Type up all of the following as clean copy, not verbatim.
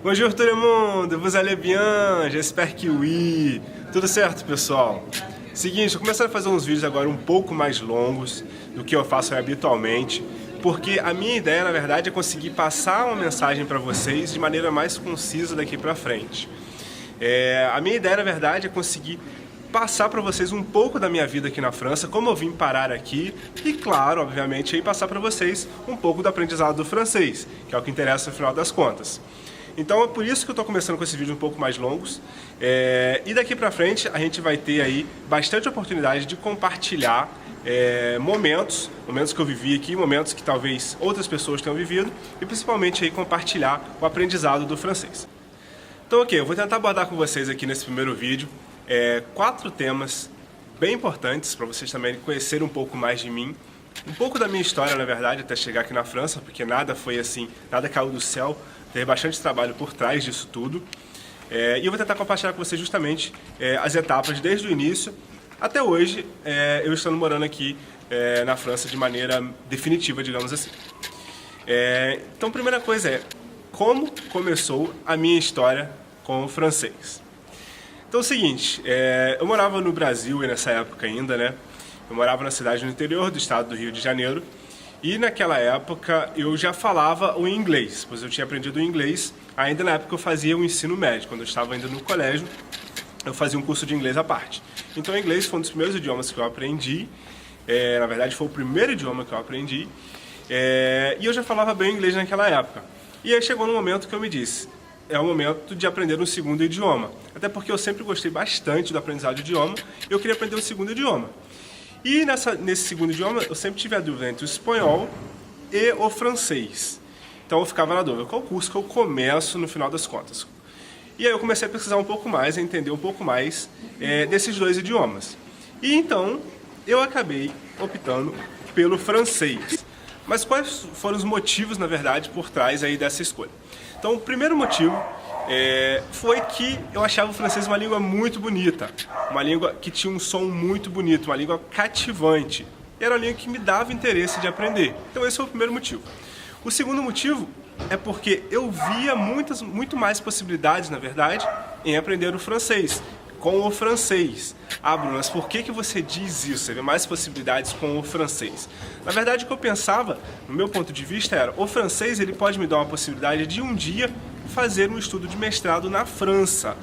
Bonjour tout le monde, vous allez bien? J'espère que oui. Tudo certo, pessoal? Seguinte, eu começando a fazer uns vídeos agora um pouco mais longos do que eu faço habitualmente, porque a minha ideia, na verdade, é conseguir passar uma mensagem para vocês de maneira mais concisa daqui para frente. A minha ideia, na verdade, é conseguir passar para vocês um pouco da minha vida aqui na França, como eu vim parar aqui e, claro, obviamente, aí passar para vocês um pouco do aprendizado do francês, que é o que interessa no final das contas. Então é por isso que eu estou começando com esses vídeos um pouco mais longos, e daqui para frente a gente vai ter aí bastante oportunidade de compartilhar momentos que eu vivi aqui, momentos que talvez outras pessoas tenham vivido, e principalmente aí compartilhar o aprendizado do francês. Então ok, eu vou tentar abordar com vocês aqui nesse primeiro vídeo 4 temas bem importantes para vocês também conhecerem um pouco mais de mim, um pouco da minha história, na verdade, até chegar aqui na França, porque nada foi assim, nada caiu do céu, teve bastante trabalho por trás disso tudo. E eu vou tentar compartilhar com vocês justamente as etapas desde o início até hoje, eu estando morando aqui na França de maneira definitiva, digamos assim. Então a primeira coisa é como começou a minha história com o francês. Então é o seguinte, eu morava no Brasil nessa época ainda, né? Eu morava na cidade no interior do estado do Rio de Janeiro e naquela época eu já falava o inglês, pois eu tinha aprendido o inglês ainda na época que eu fazia o ensino médio. Quando eu estava ainda no colégio, eu fazia um curso de inglês à parte. Então o inglês foi um dos primeiros idiomas que eu aprendi, na verdade foi o primeiro idioma que eu aprendi, e eu já falava bem inglês naquela época. E aí chegou no momento que eu me disse, é o momento de aprender um segundo idioma, até porque eu sempre gostei bastante do aprendizado de idioma, e eu queria aprender um segundo idioma. E nesse segundo idioma eu sempre tive a dúvida entre o espanhol e o francês. Então eu ficava na dúvida, qual curso que eu começo no final das contas? E aí eu comecei a pesquisar um pouco mais, a entender um pouco mais desses dois idiomas. E então eu acabei optando pelo francês. Mas quais foram os motivos, na verdade, por trás aí dessa escolha? Então o primeiro motivo foi que eu achava o francês uma língua muito bonita, uma língua que tinha um som muito bonito, uma língua cativante. Era uma língua que me dava interesse de aprender. Então esse foi o primeiro motivo. O segundo motivo é porque eu via muito mais possibilidades, na verdade, em aprender o francês, com o francês. Ah, Bruno, mas por que você diz isso? Você vê mais possibilidades com o francês? Na verdade, o que eu pensava, no meu ponto de vista, era o francês ele pode me dar uma possibilidade de um dia fazer um estudo de mestrado na França,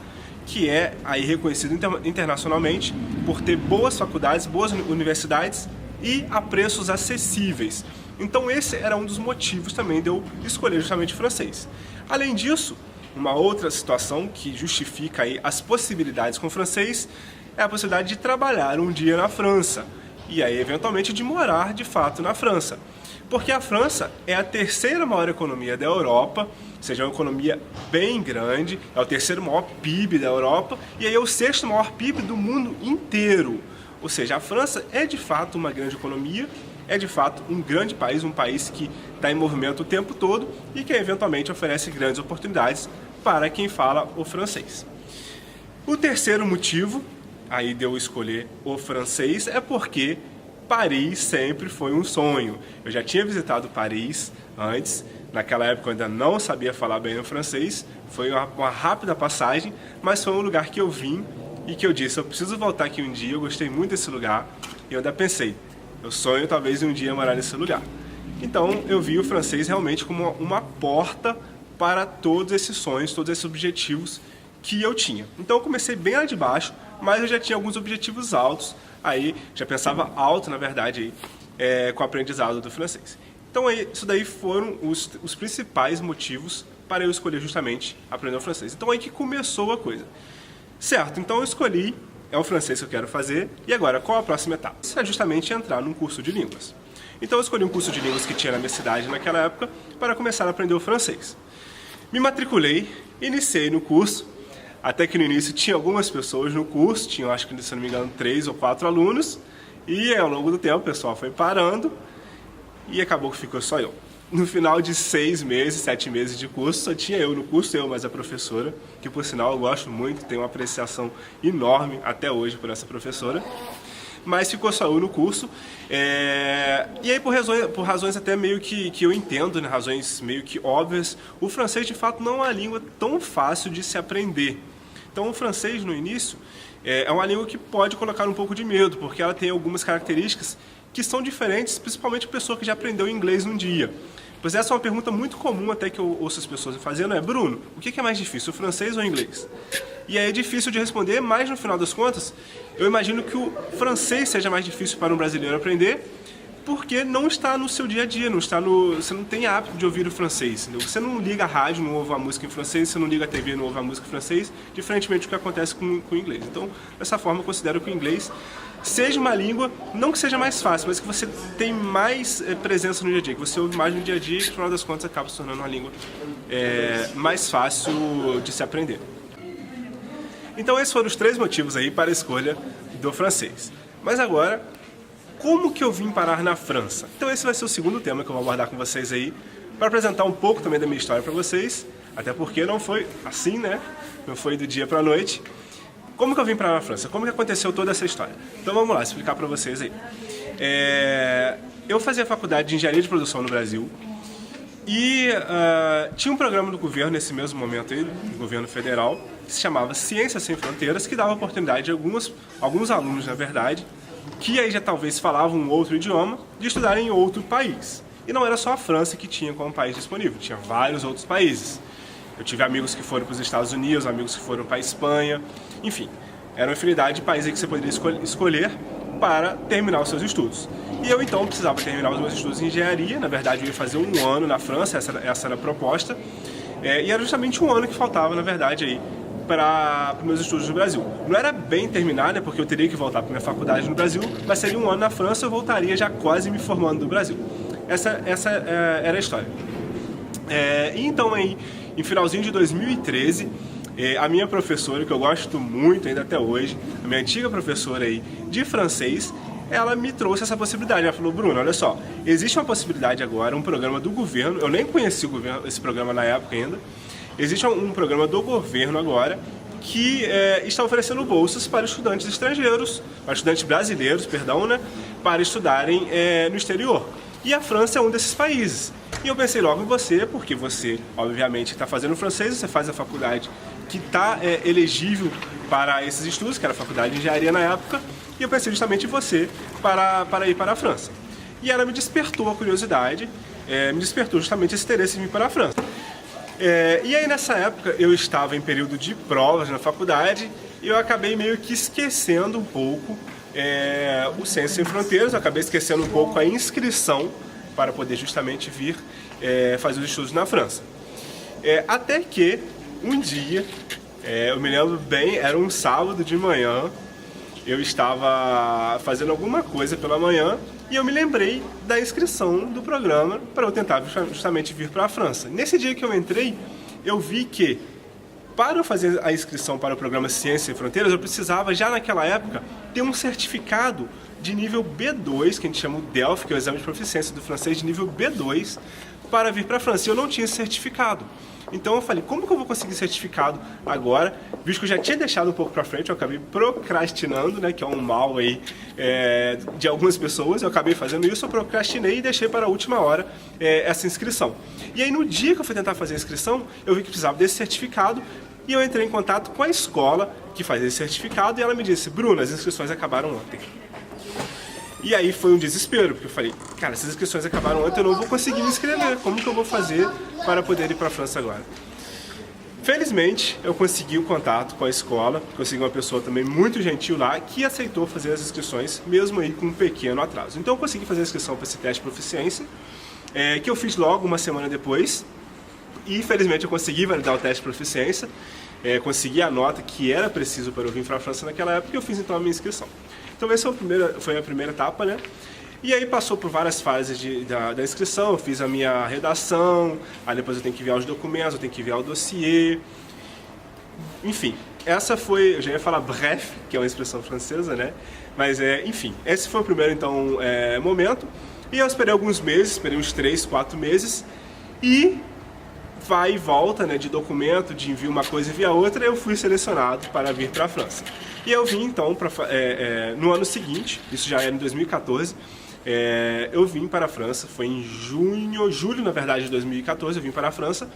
que é aí reconhecido internacionalmente por ter boas faculdades, boas universidades e a preços acessíveis. Então esse era um dos motivos também de eu escolher justamente o francês. Além disso, uma outra situação que justifica aí as possibilidades com o francês é a possibilidade de trabalhar um dia na França e aí eventualmente de morar de fato na França. Porque a França é a terceira maior economia da Europa, ou seja, é uma economia bem grande, é o terceiro maior PIB da Europa e aí é o sexto maior PIB do mundo inteiro. Ou seja, a França é de fato uma grande economia, é de fato um grande país, um país que está em movimento o tempo todo e que eventualmente oferece grandes oportunidades para quem fala o francês. O terceiro motivo aí de eu escolher o francês é porque Paris sempre foi um sonho. Eu já tinha visitado Paris antes, naquela época eu ainda não sabia falar bem o francês, foi uma rápida passagem, mas foi um lugar que eu vim e que eu disse, eu preciso voltar aqui um dia, eu gostei muito desse lugar e eu ainda pensei, eu sonho talvez um dia morar nesse lugar. Então eu vi o francês realmente como uma porta para todos esses sonhos, todos esses objetivos que eu tinha. Então eu comecei bem lá de baixo, mas eu já tinha alguns objetivos altos, aí já pensava alto na verdade aí, com o aprendizado do francês. Então aí, isso daí foram os principais motivos para eu escolher justamente aprender o francês. Então aí que começou a coisa. Certo, então eu escolhi, é o francês que eu quero fazer, e agora qual a próxima etapa? Isso é justamente entrar num curso de línguas. Então eu escolhi um curso de línguas que tinha na minha cidade naquela época para começar a aprender o francês. Me matriculei, iniciei no curso, até que no início tinha algumas pessoas no curso, tinha acho que se não me engano 3 ou 4 alunos, e ao longo do tempo o pessoal foi parando e acabou que ficou só eu. No final de 6 meses, 7 meses de curso, só tinha eu no curso, eu mais a professora, que por sinal eu gosto muito, tenho uma apreciação enorme até hoje por essa professora. mas ficou só eu no curso. E aí, por razões até meio que eu entendo, né, razões meio que óbvias, o francês de fato não é uma língua tão fácil de se aprender. Então o francês no início é uma língua que pode colocar um pouco de medo, porque ela tem algumas características que são diferentes, principalmente a pessoa que já aprendeu inglês um dia. Pois essa é uma pergunta muito comum até que eu ouço as pessoas fazendo, Bruno, o que é mais difícil, o francês ou o inglês? E aí é difícil de responder, mas no final das contas, eu imagino que o francês seja mais difícil para um brasileiro aprender, porque não está no seu dia a dia, você não tem hábito de ouvir o francês. Entendeu? Você não liga a rádio, não ouve a música em francês, você não liga a TV, não ouve a música em francês, diferentemente do que acontece com o inglês. Então, dessa forma, eu considero que o inglês seja uma língua, não que seja mais fácil, mas que você tem mais presença no dia a dia, que você ouve mais no dia a dia e, no final das contas, acaba se tornando uma língua mais fácil de se aprender. Então, esses foram os 3 motivos aí para a escolha do francês. Mas agora, como que eu vim parar na França? Então esse vai ser o segundo tema que eu vou abordar com vocês aí, para apresentar um pouco também da minha história para vocês, até porque não foi assim, né? Não foi do dia para a noite. Como que eu vim parar na França? Como que aconteceu toda essa história? Então vamos lá, explicar para vocês aí. Eu fazia faculdade de engenharia de produção no Brasil e tinha um programa do governo nesse mesmo momento aí, do governo federal, que se chamava Ciências Sem Fronteiras, que dava oportunidade de alguns alunos, na verdade, que aí já talvez falavam um outro idioma, de estudar em outro país. E não era só a França que tinha como país disponível, tinha vários outros países. Eu tive amigos que foram para os Estados Unidos, amigos que foram para a Espanha, enfim, era uma infinidade de países que você poderia escolher para terminar os seus estudos. E eu então precisava terminar os meus estudos em engenharia, na verdade eu ia fazer 1 ano na França, essa era a proposta, e era justamente 1 ano que faltava, na verdade, aí, para os meus estudos no Brasil. Não era bem terminar, né, porque eu teria que voltar para minha faculdade no Brasil, mas seria 1 ano na França, eu voltaria já quase me formando no Brasil. Essa era a história. E então, aí, em finalzinho de 2013, a minha professora, que eu gosto muito ainda até hoje, a minha antiga professora aí de francês, ela me trouxe essa possibilidade. Ela falou, Bruno, olha só, existe uma possibilidade agora, um programa do governo, eu nem conheci esse programa na época ainda, existe um programa do governo agora que está oferecendo bolsas para estudantes estrangeiros, para estudantes brasileiros, perdão, né, para estudarem no exterior. E a França é um desses países. E eu pensei logo em você, porque você, obviamente, está fazendo francês, você faz a faculdade que está elegível para esses estudos, que era a faculdade de engenharia na época, e eu pensei justamente em você para ir para a França. E ela me despertou a curiosidade, me despertou justamente esse interesse em vir para a França. E aí nessa época eu estava em período de provas na faculdade e eu acabei meio que esquecendo um pouco o Ciências Sem Fronteiras, eu acabei esquecendo um pouco a inscrição para poder justamente vir fazer os estudos na França. Até que um dia, eu me lembro bem, era um sábado de manhã, eu estava fazendo alguma coisa pela manhã e eu me lembrei da inscrição do programa para eu tentar justamente vir para a França. Nesse dia que eu entrei, eu vi que para eu fazer a inscrição para o programa Ciências Sem Fronteiras, eu precisava já naquela época ter um certificado de nível B2, que a gente chama o DELF, que é o exame de proficiência do francês de nível B2, para vir para a França. E eu não tinha esse certificado. Então eu falei, como que eu vou conseguir certificado agora? Visto que eu já tinha deixado um pouco para frente, eu acabei procrastinando, né, que é um mal aí de algumas pessoas, eu acabei fazendo isso, eu procrastinei e deixei para a última hora essa inscrição. E aí no dia que eu fui tentar fazer a inscrição, eu vi que precisava desse certificado e eu entrei em contato com a escola que faz esse certificado e ela me disse, Bruno, as inscrições acabaram ontem. E aí foi um desespero, porque eu falei, cara, essas inscrições acabaram ontem, eu não vou conseguir me inscrever, como que eu vou fazer para poder ir para a França agora? Felizmente, eu consegui o contato com a escola, consegui uma pessoa também muito gentil lá, que aceitou fazer as inscrições, mesmo aí com um pequeno atraso. Então eu consegui fazer a inscrição para esse teste de proficiência, que eu fiz logo uma semana depois, e felizmente eu consegui validar o teste de proficiência, consegui a nota que era preciso para eu vir para a França naquela época, e eu fiz então a minha inscrição. Então essa foi a primeira etapa, né? E aí passou por várias fases da inscrição, eu fiz a minha redação, aí depois eu tenho que enviar os documentos, eu tenho que enviar o dossiê, enfim. Essa foi, eu já ia falar bref, que é uma expressão francesa, né? Mas enfim, esse foi o primeiro então momento. E eu esperei alguns meses, esperei uns 3, 4 meses, e vai e volta, né, de documento, de envio uma coisa e envia outra, eu fui selecionado para vir para a França. E eu vim então, no ano seguinte, isso já era em 2014, eu vim para a França, foi em julho na verdade de 2014, eu vim para a França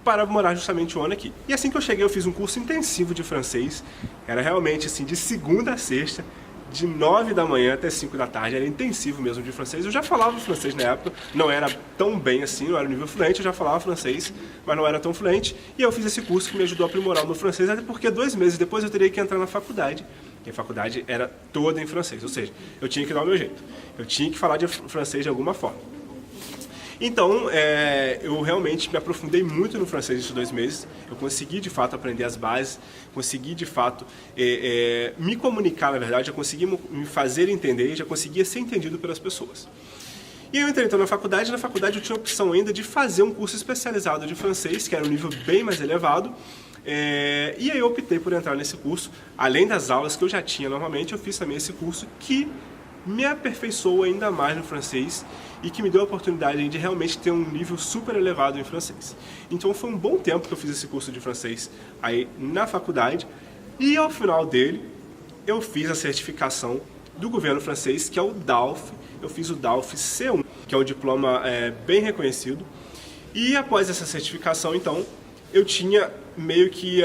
para morar justamente um ano aqui. E assim que eu cheguei eu fiz um curso intensivo de francês, era realmente assim de segunda a sexta, de 9 da manhã até 5 da tarde, era intensivo mesmo de francês. Eu já falava francês na época, não era tão bem assim, não era nível fluente, eu já falava francês, mas não era tão fluente. E eu fiz esse curso que me ajudou a aprimorar o meu francês, até porque 2 meses depois eu teria que entrar na faculdade, e a faculdade era toda em francês, ou seja, eu tinha que dar o meu jeito, eu tinha que falar de francês de alguma forma. Então, eu realmente me aprofundei muito no francês nesses 2 meses. Eu consegui, de fato, aprender as bases, consegui, de fato, me comunicar, na verdade, já consegui me fazer entender, já conseguia ser entendido pelas pessoas. E eu entrei então na faculdade eu tinha a opção ainda de fazer um curso especializado de francês, que era um nível bem mais elevado, e aí eu optei por entrar nesse curso. Além das aulas que eu já tinha normalmente, eu fiz também esse curso que me aperfeiçoou ainda mais no francês e que me deu a oportunidade de realmente ter um nível super elevado em francês. Então foi um bom tempo que eu fiz esse curso de francês aí na faculdade e ao final dele eu fiz a certificação do governo francês, que é o DALF. Eu fiz o DALF C1, que é um diploma bem reconhecido, e após essa certificação então eu tinha meio que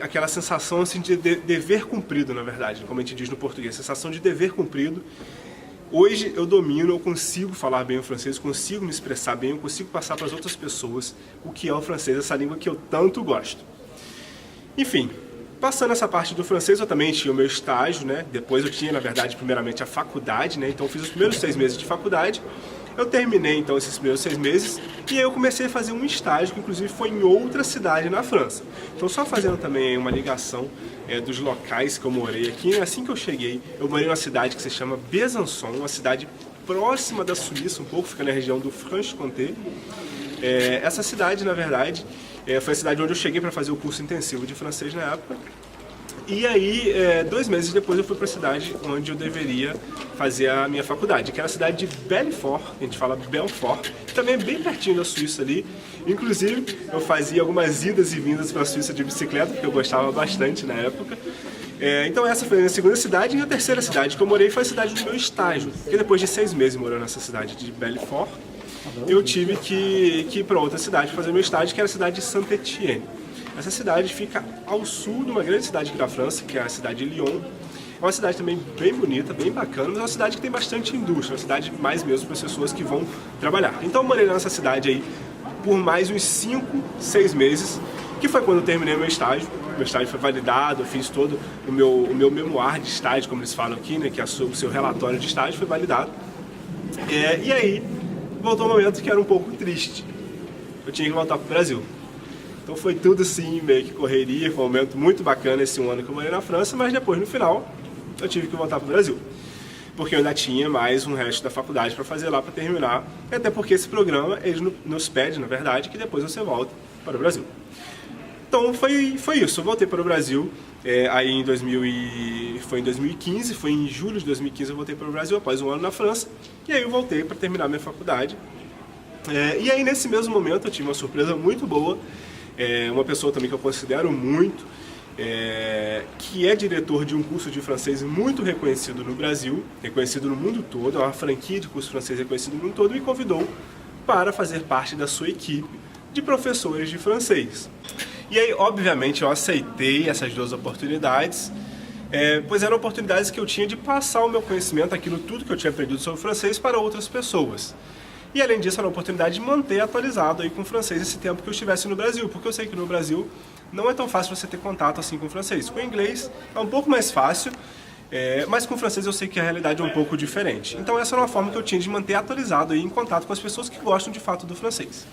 aquela sensação assim, de dever cumprido, na verdade, como a gente diz no português, sensação de dever cumprido. Hoje eu domino, eu consigo falar bem o francês, consigo me expressar bem, eu consigo passar para as outras pessoas o que é o francês, essa língua que eu tanto gosto. Enfim, passando essa parte do francês, eu também tinha o meu estágio, né? Depois eu tinha, na verdade, primeiramente a faculdade, né? Então eu fiz os primeiros 6 meses de faculdade. Eu terminei então esses primeiros 6 meses e aí eu comecei a fazer um estágio que inclusive foi em outra cidade na França. Então só fazendo também uma ligação dos locais que eu morei aqui, assim que eu cheguei, eu morei numa cidade que se chama Besançon, uma cidade próxima da Suíça, um pouco, fica na região do Franche-Comté. Essa cidade, na verdade, foi a cidade onde eu cheguei para fazer o curso intensivo de francês na época. E aí, 2 meses depois, eu fui para a cidade onde eu deveria fazer a minha faculdade, que era a cidade de Belfort, a gente fala Belfort, que também é bem pertinho da Suíça ali. Inclusive, eu fazia algumas idas e vindas para a Suíça de bicicleta, porque eu gostava bastante na época. Então essa foi a minha segunda cidade, e a terceira cidade que eu morei foi a cidade do meu estágio, porque depois de 6 meses morando nessa cidade de Belfort, eu tive que ir para outra cidade para fazer meu estágio, que era a cidade de Saint-Étienne. Essa cidade fica ao sul de uma grande cidade aqui da França, que é a cidade de Lyon. É uma cidade também bem bonita, bem bacana, mas é uma cidade que tem bastante indústria, uma cidade mais mesmo para as pessoas que vão trabalhar. Então eu morei nessa cidade aí por mais uns 5, 6 meses, que foi quando eu terminei meu estágio. Meu estágio foi validado, eu fiz todo o meu memoir de estágio, como eles falam aqui, né, que é o seu relatório de estágio, foi validado. E aí voltou um momento que era um pouco triste. Eu tinha que voltar para o Brasil. Então foi tudo assim, meio que correria, foi um momento muito bacana esse 1 ano que eu morei na França, mas depois no final eu tive que voltar para o Brasil. Porque eu ainda tinha mais um resto da faculdade para fazer lá para terminar, e até porque esse programa ele nos pede, na verdade, que depois você volta para o Brasil. Então foi isso, eu voltei para o Brasil, aí foi em 2015, foi em julho de 2015 eu voltei para o Brasil após 1 ano na França, e aí eu voltei para terminar minha faculdade. E aí nesse mesmo momento eu tive uma surpresa muito boa, uma pessoa também que eu considero muito, que é diretor de um curso de francês muito reconhecido no Brasil, reconhecido no mundo todo, é uma franquia de curso francês reconhecido no mundo todo, me convidou para fazer parte da sua equipe de professores de francês. E aí, obviamente, eu aceitei essas 2 oportunidades, pois eram oportunidades que eu tinha de passar o meu conhecimento, aquilo tudo que eu tinha aprendido sobre francês, para outras pessoas. E além disso, era uma oportunidade de manter atualizado aí com o francês esse tempo que eu estivesse no Brasil, porque eu sei que no Brasil não é tão fácil você ter contato assim com o francês. Com o inglês é um pouco mais fácil, mas com o francês eu sei que a realidade é um pouco diferente. Então essa era uma forma que eu tinha de manter atualizado aí em contato com as pessoas que gostam de fato do francês.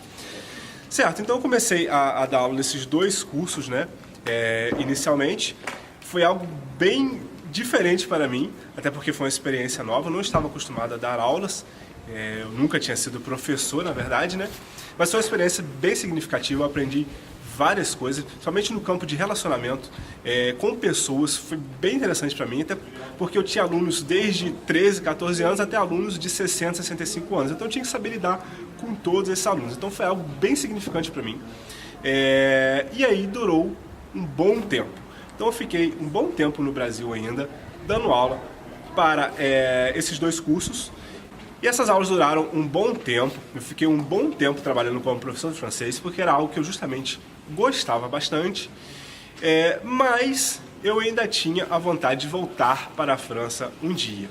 Certo, então eu comecei a dar aula nesses 2 cursos, né? Inicialmente, foi algo bem diferente para mim, até porque foi uma experiência nova, eu não estava acostumado a dar aulas, eu nunca tinha sido professor, na verdade, né? Mas foi uma experiência bem significativa, eu aprendi várias coisas, somente no campo de relacionamento com pessoas. Foi bem interessante para mim, até porque eu tinha alunos desde 13, 14 anos até alunos de 60, 65 anos. Então eu tinha que saber lidar com todos esses alunos. Então foi algo bem significante para mim. E aí durou um bom tempo. Então eu fiquei um bom tempo no Brasil ainda, dando aula para esses dois cursos. E essas aulas duraram um bom tempo. Eu fiquei um bom tempo trabalhando como professor de francês, porque era algo que eu justamente gostava bastante. Mas eu ainda tinha a vontade de voltar para a França um dia.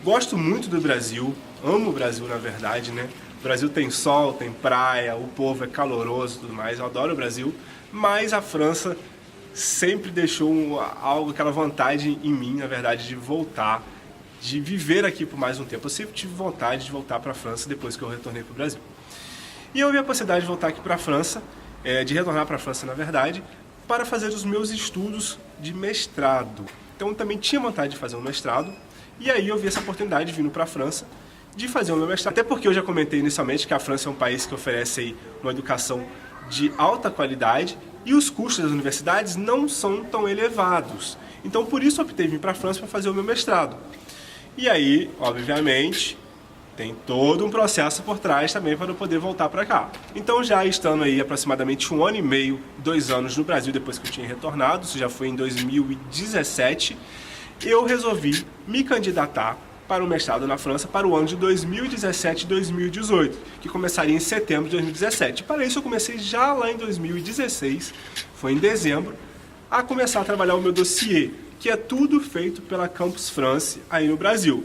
Gosto muito do Brasil, amo o Brasil na verdade, né? O Brasil tem sol, tem praia, o povo é caloroso e tudo mais, eu adoro o Brasil. Mas a França sempre deixou aquela vontade em mim, na verdade, de voltar, de viver aqui por mais um tempo. Eu sempre tive vontade de voltar para a França depois que eu retornei para o Brasil. E eu vi a possibilidade de voltar aqui para a França, de retornar para a França, na verdade, para fazer os meus estudos de mestrado. Então eu também tinha vontade de fazer um mestrado, e aí eu vi essa oportunidade, vindo para a França, de fazer o meu mestrado. Até porque eu já comentei inicialmente que a França é um país que oferece aí uma educação de alta qualidade, e os custos das universidades não são tão elevados. Então por isso eu optei em vir para a França para fazer o meu mestrado. E aí, obviamente, tem todo um processo por trás também para eu poder voltar para cá. Então, já estando aí aproximadamente 1 ano e meio, 2 anos no Brasil, depois que eu tinha retornado, isso já foi em 2017, eu resolvi me candidatar para o mestrado na França para o ano de 2017 e 2018, que começaria em setembro de 2017. Para isso, eu comecei já lá em 2016, foi em dezembro, a começar a trabalhar o meu dossiê, que é tudo feito pela Campus France aí no Brasil.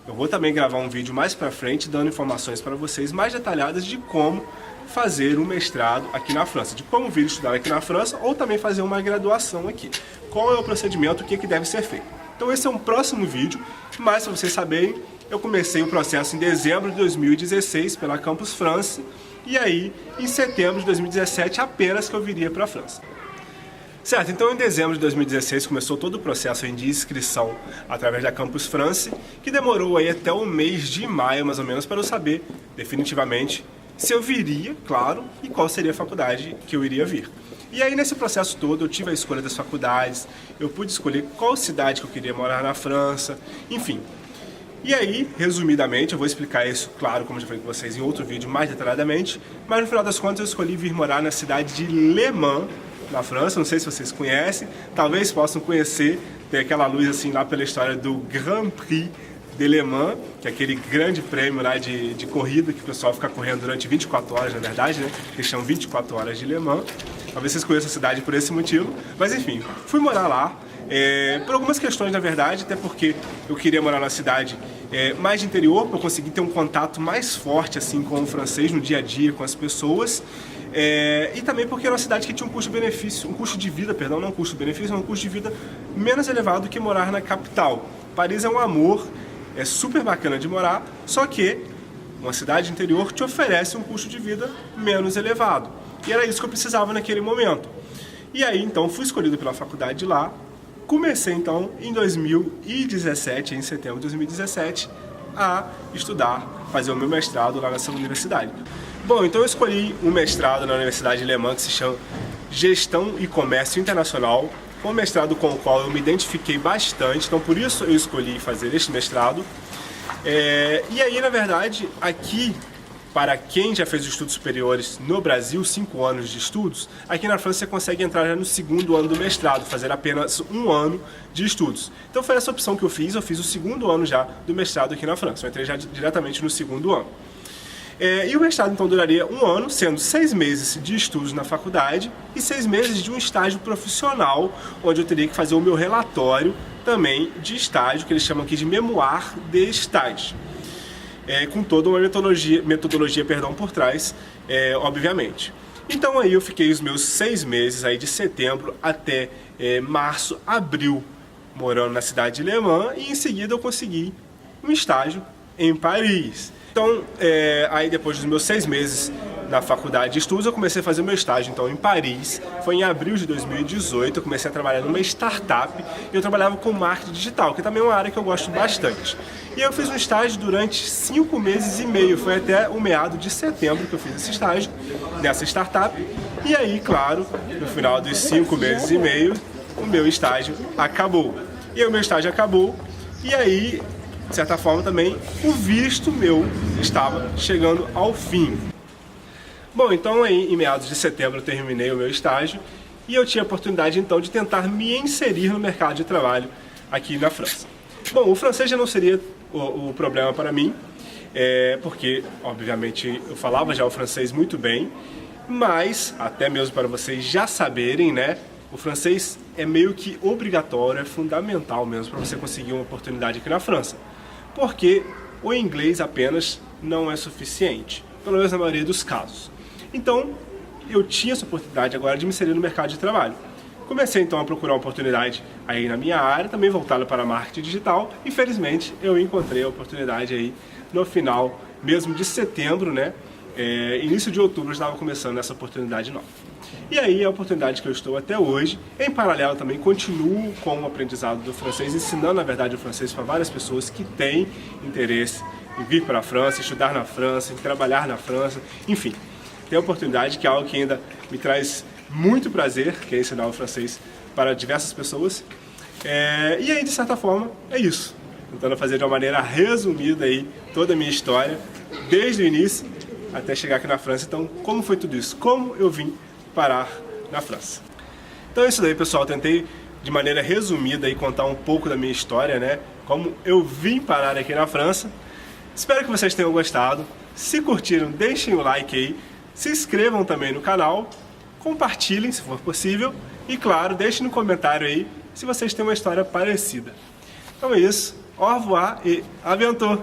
Eu vou também gravar um vídeo mais pra frente dando informações para vocês mais detalhadas de como fazer um mestrado aqui na França, de como vir estudar aqui na França ou também fazer uma graduação aqui. Qual é o procedimento, o que deve ser feito. Então esse é um próximo vídeo, mas para vocês saberem, eu comecei o processo em dezembro de 2016 pela Campus France e aí em setembro de 2017 apenas que eu viria para a França. Certo, então em dezembro de 2016 começou todo o processo de inscrição através da Campus France, que demorou aí até o mês de maio, mais ou menos, para eu saber definitivamente se eu viria, claro, e qual seria a faculdade que eu iria vir. E aí nesse processo todo eu tive a escolha das faculdades, eu pude escolher qual cidade que eu queria morar na França, enfim. E aí, resumidamente, eu vou explicar isso, claro, como eu já falei com vocês em outro vídeo mais detalhadamente, mas no final das contas eu escolhi vir morar na cidade de Le Mans, na França. Não sei se vocês conhecem, talvez possam conhecer, tem aquela luz assim lá pela história do Grand Prix de Le Mans, que é aquele grande prêmio lá de corrida que o pessoal fica correndo durante 24 horas, na verdade, né? Eles chamam 24 horas de Le Mans. Talvez vocês conheçam a cidade por esse motivo, mas enfim, fui morar lá. Por algumas questões, na verdade, até porque eu queria morar na cidade mais de interior, para eu conseguir ter um contato mais forte assim com o francês no dia a dia, com as pessoas. E também porque era uma cidade que tinha um custo-benefício, um custo de vida, perdão, não um custo-benefício, mas um custo de vida menos elevado que morar na capital. Paris é um amor, é super bacana de morar, só que uma cidade interior te oferece um custo de vida menos elevado. E era isso que eu precisava naquele momento. E aí, então, fui escolhido pela faculdade de lá. Comecei, então, em 2017, em setembro de 2017, a estudar, fazer o meu mestrado lá nessa universidade. Bom, então eu escolhi um mestrado na Universidade de Le Mans que se chama Gestão e Comércio Internacional, um mestrado com o qual eu me identifiquei bastante, então por isso eu escolhi fazer este mestrado. E aí, na verdade, aqui, para quem já fez estudos superiores no Brasil, 5 anos de estudos, aqui na França você consegue entrar já no 2º ano do mestrado, fazer apenas 1 ano de estudos. Então foi essa opção que eu fiz o 2º ano já do mestrado aqui na França, eu entrei já diretamente no 2º ano. E o mestrado então duraria 1 ano, sendo 6 meses de estudos na faculdade e 6 meses de um estágio profissional, onde eu teria que fazer o meu relatório também de estágio, que eles chamam aqui de memoir de estágio. Com toda uma metodologia por trás, obviamente. Então aí eu fiquei os meus 6 meses, aí de setembro até março, abril, morando na cidade de Le Mans, e em seguida eu consegui um estágio em Paris. Então, aí depois dos meus 6 meses na faculdade de estudos, eu comecei a fazer meu estágio então em Paris. Foi em abril de 2018, eu comecei a trabalhar numa startup e eu trabalhava com marketing digital, que também é uma área que eu gosto bastante. E eu fiz um estágio durante 5 meses e meio, foi até o meado de setembro que eu fiz esse estágio nessa startup. E aí, claro, no final dos 5 meses e meio, o meu estágio acabou. E aí o meu estágio acabou, e aí, de certa forma também, o visto meu estava chegando ao fim. Bom, então aí em meados de setembro eu terminei o meu estágio e eu tinha a oportunidade então de tentar me inserir no mercado de trabalho aqui na França. Bom, o francês já não seria o problema para mim, porque obviamente eu falava já o francês muito bem, mas até mesmo para vocês já saberem, né, o francês é meio que obrigatório, é fundamental mesmo para você conseguir uma oportunidade aqui na França, porque o inglês apenas não é suficiente, pelo menos na maioria dos casos. Então, eu tinha essa oportunidade agora de me inserir no mercado de trabalho. Comecei então a procurar uma oportunidade aí na minha área, também voltada para marketing digital. Infelizmente, eu encontrei a oportunidade aí no final mesmo de setembro, né? Início de outubro eu estava começando essa oportunidade nova. E aí é a oportunidade que eu estou até hoje. Em paralelo também continuo com o aprendizado do francês, ensinando na verdade o francês para várias pessoas que têm interesse em vir para a França, estudar na França, em trabalhar na França, enfim. Tem a oportunidade que é algo que ainda me traz muito prazer, que é ensinar o francês para diversas pessoas. E aí, de certa forma, é isso. Tentando fazer de uma maneira resumida aí toda a minha história, desde o início até chegar aqui na França. Então, como foi tudo isso? Como eu vim parar na França? Então é isso daí, pessoal. Tentei de maneira resumida aí contar um pouco da minha história, né? Como eu vim parar aqui na França. Espero que vocês tenham gostado. Se curtiram, deixem o like aí. Se inscrevam também no canal, compartilhem se for possível e, claro, deixem no comentário aí se vocês têm uma história parecida. Então é isso, au revoir e à bientôt!